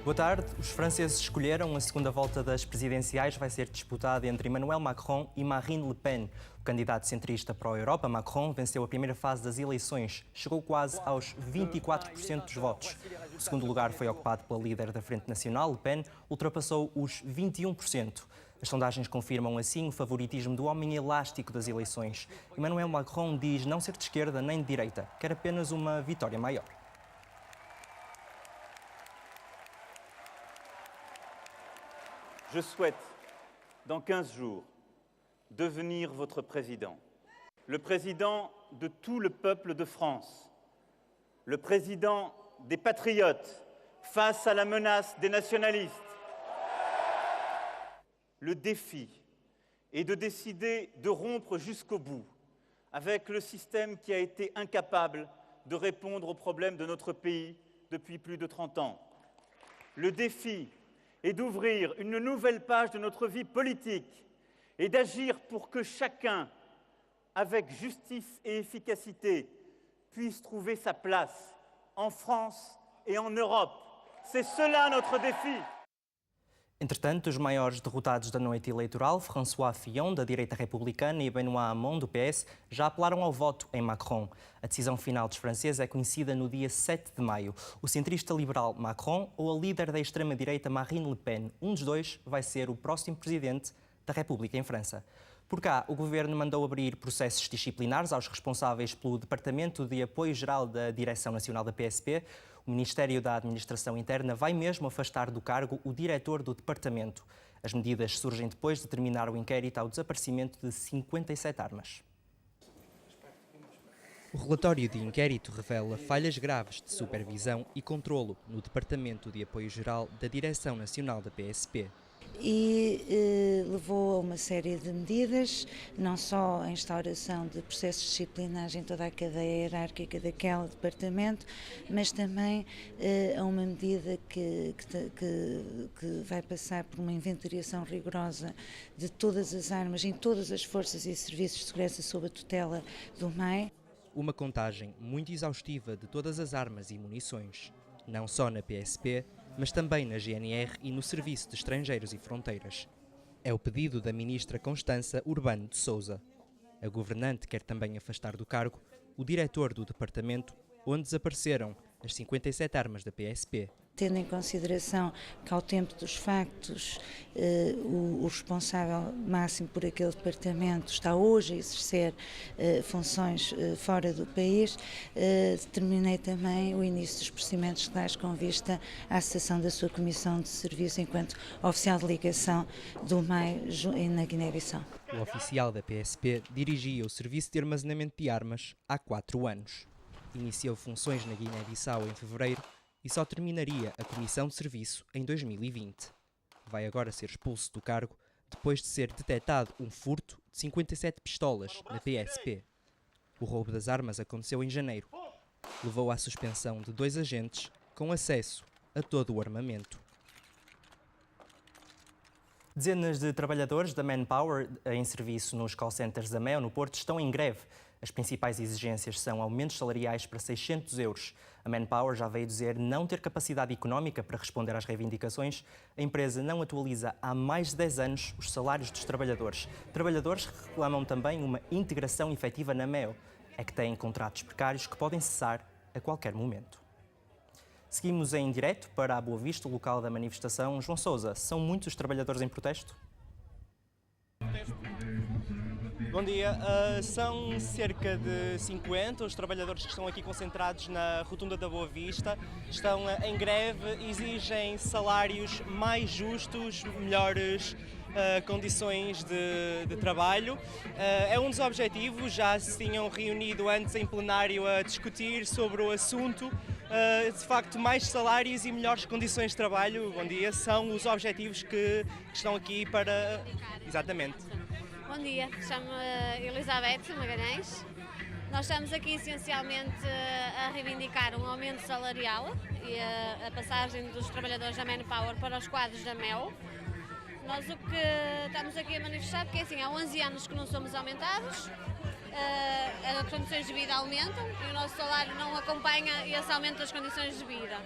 Boa tarde. Os franceses escolheram a segunda volta das presidenciais. Vai ser disputada entre Emmanuel Macron e Marine Le Pen. O candidato centrista para a Europa, Macron, venceu a primeira fase das eleições. Chegou quase aos 24% dos votos. O segundo lugar foi ocupado pela líder da Frente Nacional, Le Pen, ultrapassou os 21%. As sondagens confirmam assim o favoritismo do homem elástico das eleições. Emmanuel Macron diz não ser de esquerda nem de direita, quer apenas uma vitória maior. Je souhaite, dans 15 jours, devenir votre président. Le président de tout le peuple de France. Le président des patriotes face à la menace des nationalistes. Le défi est de décider de rompre jusqu'au bout avec le système qui a été incapable de répondre aux problèmes de notre pays depuis plus de 30 ans. Le défi et d'ouvrir une nouvelle page de notre vie politique et d'agir pour que chacun, avec justice et efficacité, puisse trouver sa place en France et en Europe. C'est cela notre défi. Entretanto, os maiores derrotados da noite eleitoral, François Fillon, da direita republicana, e Benoît Hamon, do PS, já apelaram ao voto em Macron. A decisão final dos franceses é conhecida no dia 7 de maio. O centrista liberal Macron ou a líder da extrema-direita Marine Le Pen, um dos dois vai ser o próximo presidente da República em França. Por cá, o governo mandou abrir processos disciplinares aos responsáveis pelo Departamento de Apoio Geral da Direção Nacional da PSP. O Ministério da Administração Interna vai mesmo afastar do cargo o diretor do departamento. As medidas surgem depois de terminar o inquérito ao desaparecimento de 57 armas. O relatório de inquérito revela falhas graves de supervisão e controlo no Departamento de Apoio Geral da Direção Nacional da PSP. E levou a uma série de medidas, não só a instauração de processos disciplinares em toda a cadeia hierárquica daquele departamento, mas também a uma medida que vai passar por uma inventariação rigorosa de todas as armas em todas as forças e serviços de segurança sob a tutela do MAI. Uma contagem muito exaustiva de todas as armas e munições, não só na PSP, mas também na GNR e no Serviço de Estrangeiros e Fronteiras. É o pedido da ministra Constança Urbano de Sousa. A governante quer também afastar do cargo o diretor do departamento onde desapareceram as 57 armas da PSP. Tendo em consideração que ao tempo dos factos o responsável máximo por aquele departamento está hoje a exercer funções fora do país, determinei também o início dos procedimentos legais com vista à cessação da sua comissão de serviço enquanto oficial de ligação do MAI na Guiné-Bissau. O oficial da PSP dirigia o Serviço de Armazenamento de Armas há 4 anos. Iniciou funções na Guiné-Bissau em fevereiro e só terminaria a comissão de serviço em 2020. Vai agora ser expulso do cargo depois de ser detectado um furto de 57 pistolas na PSP. O roubo das armas aconteceu em janeiro. Levou à suspensão de 2 agentes com acesso a todo o armamento. Dezenas de trabalhadores da Manpower em serviço nos call centers da MEO no Porto estão em greve. As principais exigências são aumentos salariais para 600 euros. A Manpower já veio dizer não ter capacidade económica para responder às reivindicações. A empresa não atualiza há mais de 10 anos os salários dos trabalhadores. Trabalhadores reclamam também uma integração efetiva na MEO. É que têm contratos precários que podem cessar a qualquer momento. Seguimos em direto para a Boa Vista, o local da manifestação. João Sousa, são muitos os trabalhadores em protesto? Bom dia. São cerca de 50 os trabalhadores que estão aqui concentrados na Rotunda da Boa Vista. Estão em greve, exigem salários mais justos, melhores condições de trabalho. É um dos objetivos, já se tinham reunido antes em plenário a discutir sobre o assunto. De facto, mais salários e melhores condições de trabalho, bom dia, são os objetivos que estão aqui para... Exatamente. Bom dia, chamo-me Elizabeth Magalhães. Nós estamos aqui essencialmente a reivindicar um aumento salarial e a passagem dos trabalhadores da Manpower para os quadros da MEO. Nós o que estamos aqui a manifestar, porque assim, há 11 anos que não somos aumentados, as condições de vida aumentam e o nosso salário não acompanha esse aumento das condições de vida.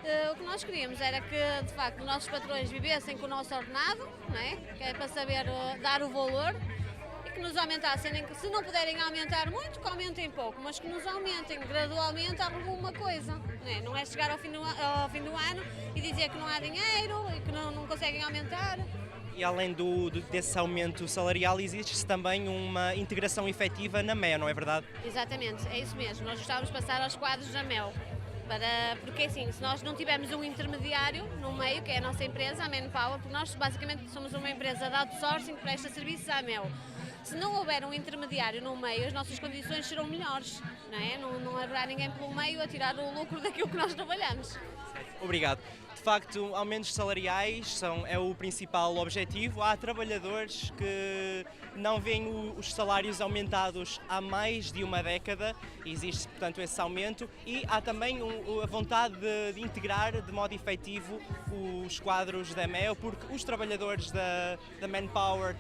O que nós queríamos era que, de facto, os nossos patrões vivessem com o nosso ordenado, não é? Que é para saber dar o valor, e que nos aumentassem, nem que, se não puderem aumentar muito, que aumentem pouco, mas que nos aumentem gradualmente alguma coisa. Não é chegar ao fim do ano e dizer que não há dinheiro e que não conseguem aumentar. E além desse aumento salarial, existe também uma integração efetiva na MEO, não é verdade? Exatamente, é isso mesmo. Nós gostávamos de passar aos quadros da MEO. Porque assim, se nós não tivermos um intermediário no meio, que é a nossa empresa, a Manpower, porque nós basicamente somos uma empresa de outsourcing que presta serviços à MEO. Se não houver um intermediário no meio, as nossas condições serão melhores, não é? Não haverá ninguém pelo meio a tirar o lucro daquilo que nós trabalhamos. Obrigado. De facto, aumentos salariais é o principal objetivo. Há trabalhadores que não veem os salários aumentados há mais de uma década, existe, portanto, esse aumento, e há também a vontade de integrar de modo efetivo os quadros da MEO, porque os trabalhadores da Manpower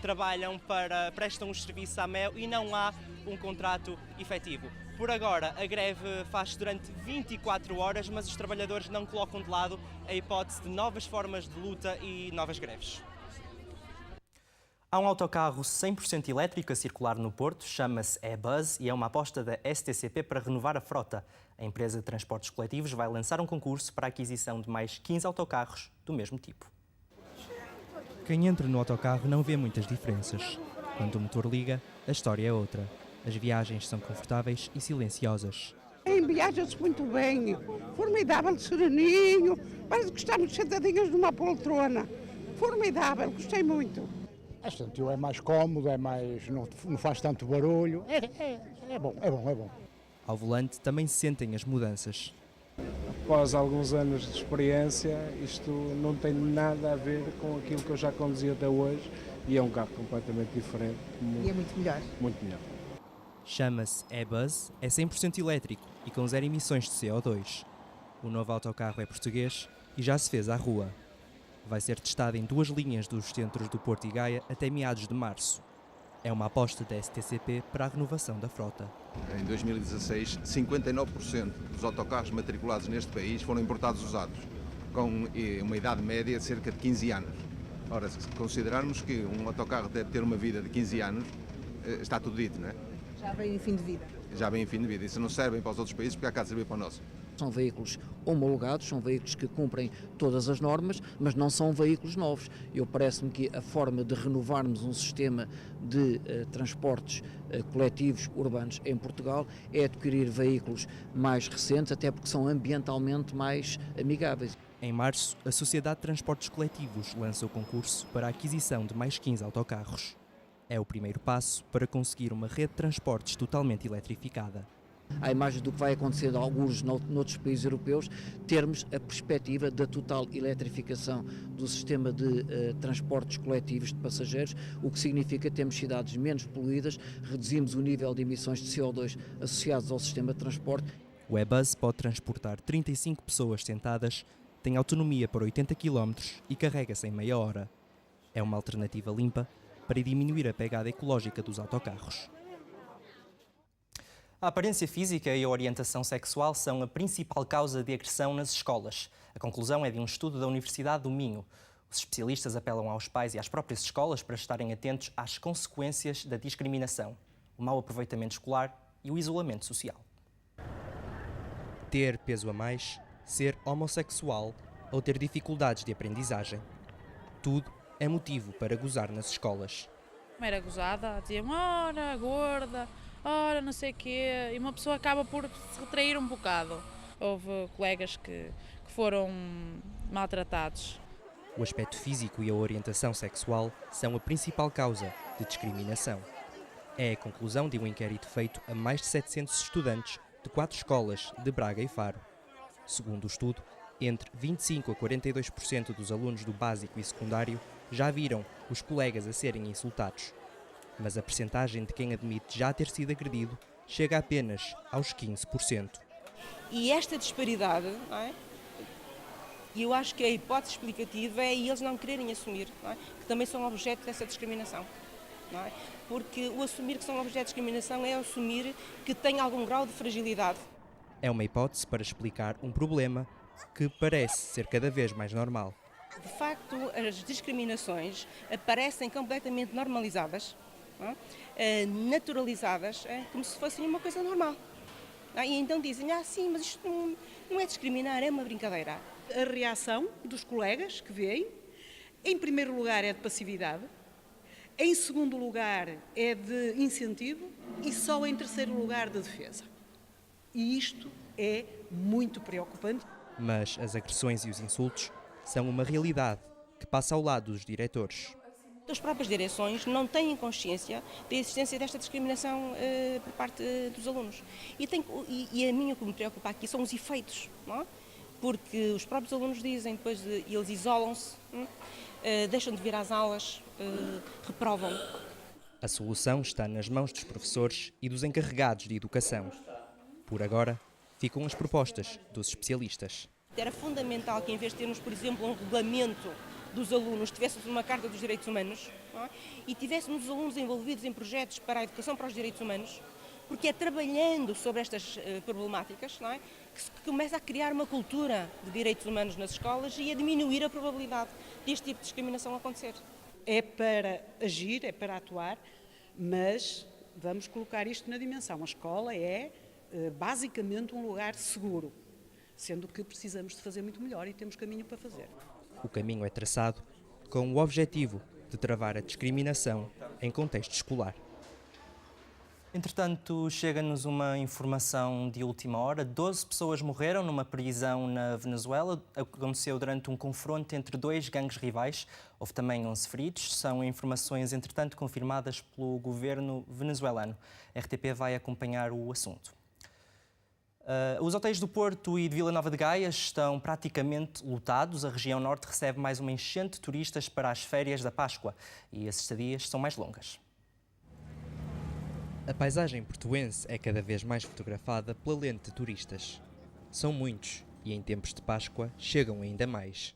prestam os serviços à MEO e não há um contrato efetivo. Por agora, a greve faz-se durante 24 horas, mas os trabalhadores não colocam de lado a hipótese de novas formas de luta e novas greves. Há um autocarro 100% elétrico a circular no Porto, chama-se E-Buzz e é uma aposta da STCP para renovar a frota. A empresa de transportes coletivos vai lançar um concurso para a aquisição de mais 15 autocarros do mesmo tipo. Quem entra no autocarro não vê muitas diferenças. Quando o motor liga, a história é outra. As viagens são confortáveis e silenciosas. Viaja-se muito bem, formidável, sereninho, parece que estamos sentadinhos numa poltrona. Formidável, gostei muito. É mais cómodo, não faz tanto barulho, é bom. Ao volante também se sentem as mudanças. Após alguns anos de experiência, isto não tem nada a ver com aquilo que eu já conduzi até hoje e é um carro completamente diferente. E é muito melhor. Muito melhor. Chama-se E-Buzz, é 100% elétrico e com zero emissões de CO2. O novo autocarro é português e já se fez à rua. Vai ser testado em 2 linhas dos centros do Porto e Gaia até meados de março. É uma aposta da STCP para a renovação da frota. Em 2016, 59% dos autocarros matriculados neste país foram importados usados, com uma idade média de cerca de 15 anos. Ora, se considerarmos que um autocarro deve ter uma vida de 15 anos, está tudo dito, não é? Já vem em fim de vida. Já vem em fim de vida. Isso não serve para os outros países, porque há cá de servir para o nosso. São veículos homologados, são veículos que cumprem todas as normas, mas não são veículos novos. Parece-me que a forma de renovarmos um sistema de transportes coletivos urbanos em Portugal é adquirir veículos mais recentes, até porque são ambientalmente mais amigáveis. Em março, a Sociedade de Transportes Coletivos lança o concurso para a aquisição de mais 15 autocarros. É o primeiro passo para conseguir uma rede de transportes totalmente eletrificada. À imagem do que vai acontecer alguns noutros países europeus, termos a perspectiva da total eletrificação do sistema de transportes coletivos de passageiros, o que significa que temos cidades menos poluídas, reduzimos o nível de emissões de CO2 associados ao sistema de transporte. O E-Buzz pode transportar 35 pessoas sentadas, tem autonomia para 80 km e carrega-se em meia hora. É uma alternativa limpa para diminuir a pegada ecológica dos autocarros. A aparência física e a orientação sexual são a principal causa de agressão nas escolas. A conclusão é de um estudo da Universidade do Minho. Os especialistas apelam aos pais e às próprias escolas para estarem atentos às consequências da discriminação, o mau aproveitamento escolar e o isolamento social. Ter peso a mais, ser homossexual ou ter dificuldades de aprendizagem. Tudo é motivo para gozar nas escolas. Era gozada, dizia-me, ora, gorda, ora, não sei o quê, e uma pessoa acaba por se retrair um bocado. Houve colegas que foram maltratados. O aspecto físico e a orientação sexual são a principal causa de discriminação. É a conclusão de um inquérito feito a mais de 700 estudantes de 4 escolas de Braga e Faro. Segundo o estudo, entre 25% a 42% dos alunos do básico e secundário já viram os colegas a serem insultados. Mas a percentagem de quem admite já ter sido agredido chega apenas aos 15%. E esta disparidade, não é? E eu acho que a hipótese explicativa é eles não quererem assumir, não é? Que também são objeto dessa discriminação. Não é? Porque o assumir que são objeto de discriminação é assumir que têm algum grau de fragilidade. É uma hipótese para explicar um problema que parece ser cada vez mais normal. De facto, as discriminações aparecem completamente normalizadas, naturalizadas, como se fossem uma coisa normal. E então dizem, sim, mas isto não é discriminar, é uma brincadeira. A reação dos colegas que veem, em primeiro lugar, é de passividade, em segundo lugar, é de incentivo e só em terceiro lugar, de defesa. E isto é muito preocupante. Mas as agressões e os insultos são uma realidade que passa ao lado dos diretores. As próprias direções não têm consciência da existência desta discriminação por parte dos alunos. E a mim o que me preocupa aqui são os efeitos, não é? Porque os próprios alunos dizem, depois eles isolam-se, deixam de vir às aulas, reprovam. A solução está nas mãos dos professores e dos encarregados de educação. Por agora, ficam as propostas dos especialistas. Era fundamental que, em vez de termos, por exemplo, um regulamento dos alunos, tivéssemos uma Carta dos Direitos Humanos, não é? E tivéssemos os alunos envolvidos em projetos para a educação para os direitos humanos, porque é trabalhando sobre estas problemáticas, não é, que se começa a criar uma cultura de direitos humanos nas escolas e a diminuir a probabilidade deste tipo de discriminação acontecer. É para agir, é para atuar, mas vamos colocar isto na dimensão. A escola é basicamente um lugar seguro, sendo que precisamos de fazer muito melhor e temos caminho para fazer. O caminho é traçado com o objetivo de travar a discriminação em contexto escolar. Entretanto, chega-nos uma informação de última hora. 12 pessoas morreram numa prisão na Venezuela. Aconteceu durante um confronto entre dois gangues rivais. Houve também 11 feridos. São informações, entretanto, confirmadas pelo governo venezuelano. A RTP vai acompanhar o assunto. Os hotéis do Porto e de Vila Nova de Gaia estão praticamente lotados. A região norte recebe mais uma enchente de turistas para as férias da Páscoa e as estadias são mais longas. A paisagem portuense é cada vez mais fotografada pela lente de turistas. São muitos e em tempos de Páscoa chegam ainda mais.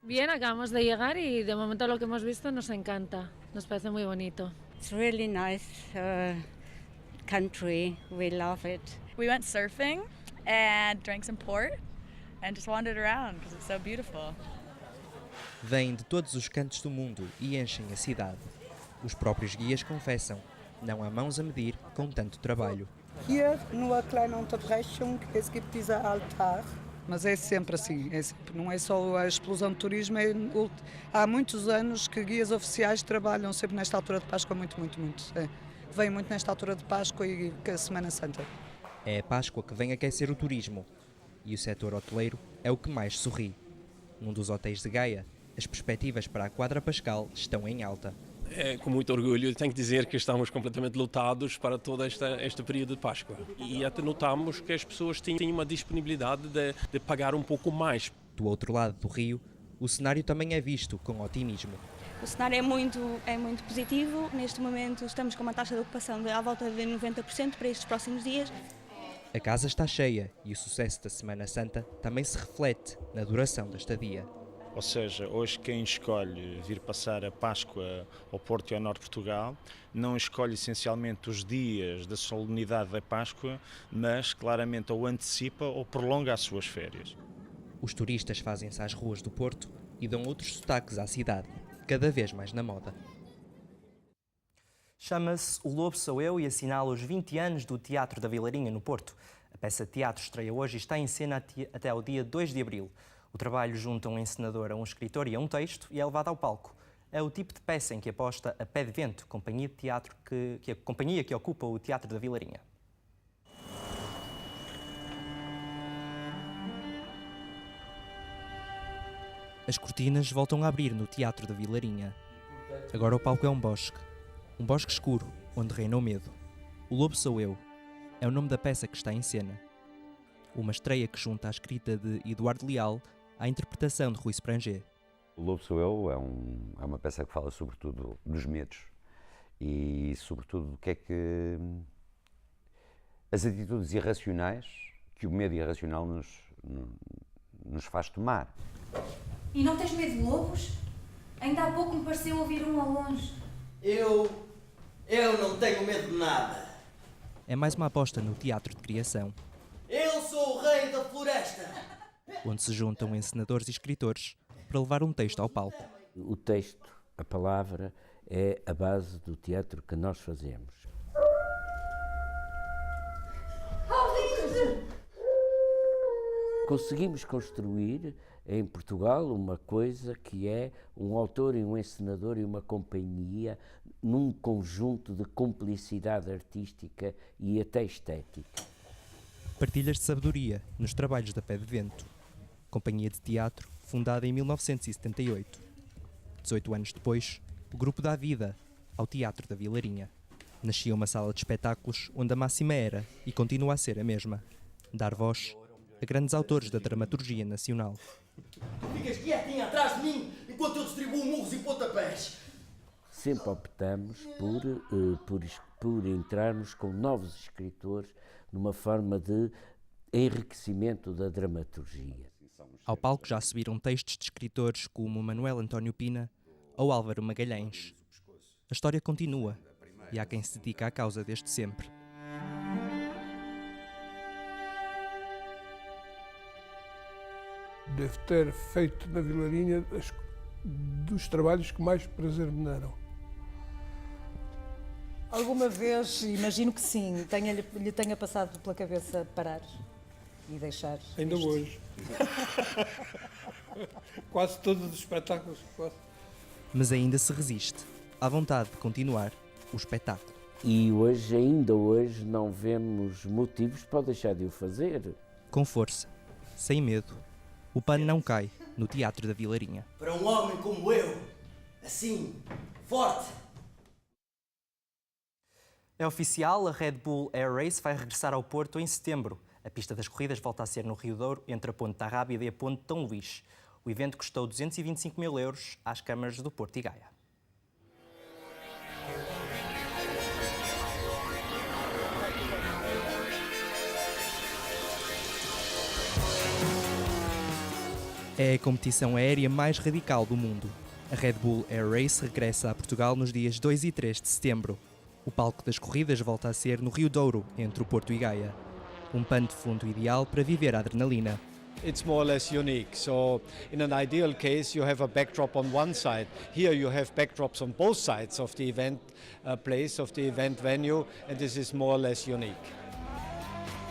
Bien, acabamos de llegar y de momento lo que hemos visto nos encanta. Nos parece muy bonito. It's really nice country. We love it. We went surfing and drank some port and just wandered around because it's so beautiful. Vêm de todos os cantos do mundo e enchem a cidade. Os próprios guias confessam, não há mãos a medir com tanto trabalho. Hier nur kleine Unterbrechung, es gibt dieser Altar. Mas é sempre assim, não é só a explosão de turismo, há muitos anos que guias oficiais trabalham sempre nesta altura de Páscoa, muito. Vêm muito nesta altura de Páscoa e a Semana Santa. É a Páscoa que vem aquecer o turismo e o setor hoteleiro é o que mais sorri. Num dos hotéis de Gaia, as perspectivas para a Quadra Pascal estão em alta. Com muito orgulho, tenho que dizer que estamos completamente lotados para todo este período de Páscoa. E até notamos que as pessoas têm uma disponibilidade de pagar um pouco mais. Do outro lado do rio, o cenário também é visto com otimismo. O cenário é muito positivo. Neste momento estamos com uma taxa de ocupação de à volta de 90% para estes próximos dias. A casa está cheia e o sucesso da Semana Santa também se reflete na duração da estadia. Ou seja, hoje quem escolhe vir passar a Páscoa ao Porto e ao Norte de Portugal não escolhe essencialmente os dias da solenidade da Páscoa, mas claramente ou antecipa ou prolonga as suas férias. Os turistas fazem-se às ruas do Porto e dão outros sotaques à cidade, cada vez mais na moda. Chama-se O Lobo Sou Eu e assinala os 20 anos do Teatro da Vilarinha, no Porto. A peça de teatro estreia hoje e está em cena até ao dia 2 de abril. O trabalho junta um encenador a um escritor e a um texto e é levado ao palco. É o tipo de peça em que aposta a Pé de Vento, companhia de teatro a companhia que ocupa o Teatro da Vilarinha. As cortinas voltam a abrir no Teatro da Vilarinha. Agora o palco é um bosque escuro, onde reina o medo. O Lobo Sou Eu é o nome da peça que está em cena. Uma estreia que junta a escrita de Eduardo Leal à interpretação de Rui Spranger. O Lobo Sou Eu é uma peça que fala sobretudo dos medos e sobretudo do que é que as atitudes irracionais que o medo irracional nos faz tomar. E não tens medo de lobos? Ainda há pouco me pareceu ouvir um ao longe. Eu não tenho medo de nada. É mais uma aposta no teatro de criação. Eu sou o rei da floresta. onde se juntam encenadores e escritores para levar um texto ao palco. O texto, a palavra, é a base do teatro que nós fazemos. Conseguimos construir em Portugal uma coisa que é um autor e um encenador e uma companhia num conjunto de cumplicidade artística e até estética. Partilhas de sabedoria nos trabalhos da Pé de Vento. Companhia de teatro fundada em 1978. 18 anos depois, o grupo dá vida ao Teatro da Vilarinha. Nascia uma sala de espetáculos onde a máxima era, e continua a ser a mesma, dar voz a grandes autores da dramaturgia nacional. Tu ficas quietinho atrás de mim enquanto eu distribuo murros e pontapés. Sempre optamos por entrarmos com novos escritores numa forma de enriquecimento da dramaturgia. Ao palco já subiram textos de escritores como Manuel António Pina ou Álvaro Magalhães. A história continua e há quem se dedica à causa desde sempre. Devo ter feito na Vilarinha dos trabalhos que mais prazer me deram. Alguma vez, imagino que sim, lhe tenha passado pela cabeça parar e deixar. Ainda isto. hoje. Quase todos os espetáculos. Quase. Mas ainda se resiste à vontade de continuar o espetáculo. E hoje, ainda hoje, não vemos motivos para deixar de o fazer. Com força, sem medo, o pano não cai no Teatro da Vilarinha. Para um homem como eu, assim, forte. É oficial, a Red Bull Air Race vai regressar ao Porto em setembro. A pista das corridas volta a ser no Rio Douro, entre a Ponte da Rábida e a Ponte de Dom Luís. O evento custou 225 mil euros às câmaras do Porto e Gaia. É a competição aérea mais radical do mundo. A Red Bull Air Race regressa a Portugal nos dias 2 e 3 de setembro. O palco das corridas volta a ser no Rio Douro, entre o Porto e Gaia. Um pano de fundo ideal para viver a adrenalina. It's more or less unique. So in an ideal case you have a backdrop on one side. Here you have backdrops on both sides of the event place, of the event venue, and this is more or less unique.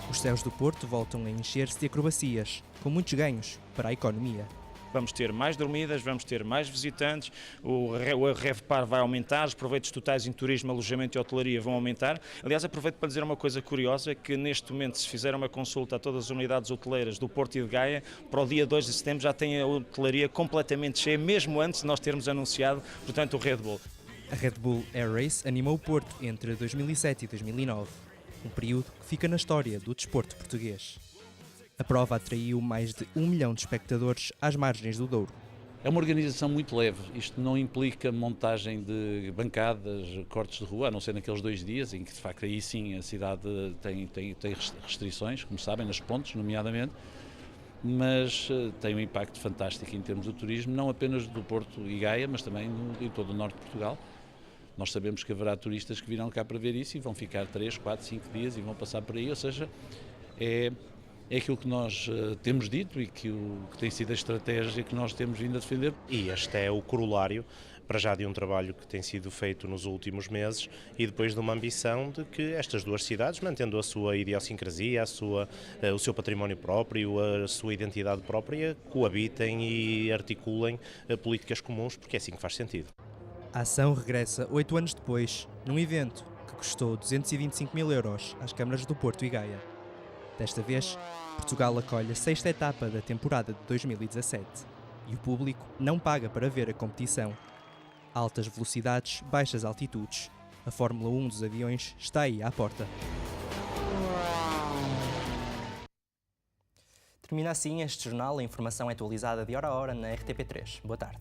Os céus do Porto voltam a encher-se de acrobacias, com muitos ganhos para a economia. Vamos ter mais dormidas, vamos ter mais visitantes, o RevPAR vai aumentar, os proveitos totais em turismo, alojamento e hotelaria vão aumentar. Aliás, aproveito para dizer uma coisa curiosa, que neste momento, se fizer uma consulta a todas as unidades hoteleiras do Porto e de Gaia, para o dia 2 de setembro já tem a hotelaria completamente cheia, mesmo antes de nós termos anunciado, portanto, o Red Bull. A Red Bull Air Race animou o Porto entre 2007 e 2009, um período que fica na história do desporto português. A prova atraiu mais de 1 milhão de espectadores às margens do Douro. É uma organização muito leve, isto não implica montagem de bancadas, cortes de rua, a não ser naqueles 2 dias, em que de facto aí sim a cidade tem restrições, como sabem, nas pontes nomeadamente, mas tem um impacto fantástico em termos do turismo, não apenas do Porto e Gaia, mas também em todo o norte de Portugal. Nós sabemos que haverá turistas que virão cá para ver isso e vão ficar 3, 4, 5 dias e vão passar por aí, ou seja, é aquilo que nós temos dito e que tem sido a estratégia que nós temos vindo a defender. E este é o corolário, para já, de um trabalho que tem sido feito nos últimos meses e depois de uma ambição de que estas duas cidades, mantendo a sua idiosincrasia, o seu património próprio, a sua identidade própria, coabitem e articulem políticas comuns, porque é assim que faz sentido. A ação regressa 8 anos depois, num evento que custou 225 mil euros às câmaras do Porto e Gaia. Desta vez, Portugal acolhe a 6ª etapa da temporada de 2017 e o público não paga para ver a competição. Altas velocidades, baixas altitudes. A Fórmula 1 dos aviões está aí à porta. Termina assim este jornal. A informação é atualizada de hora a hora na RTP3. Boa tarde.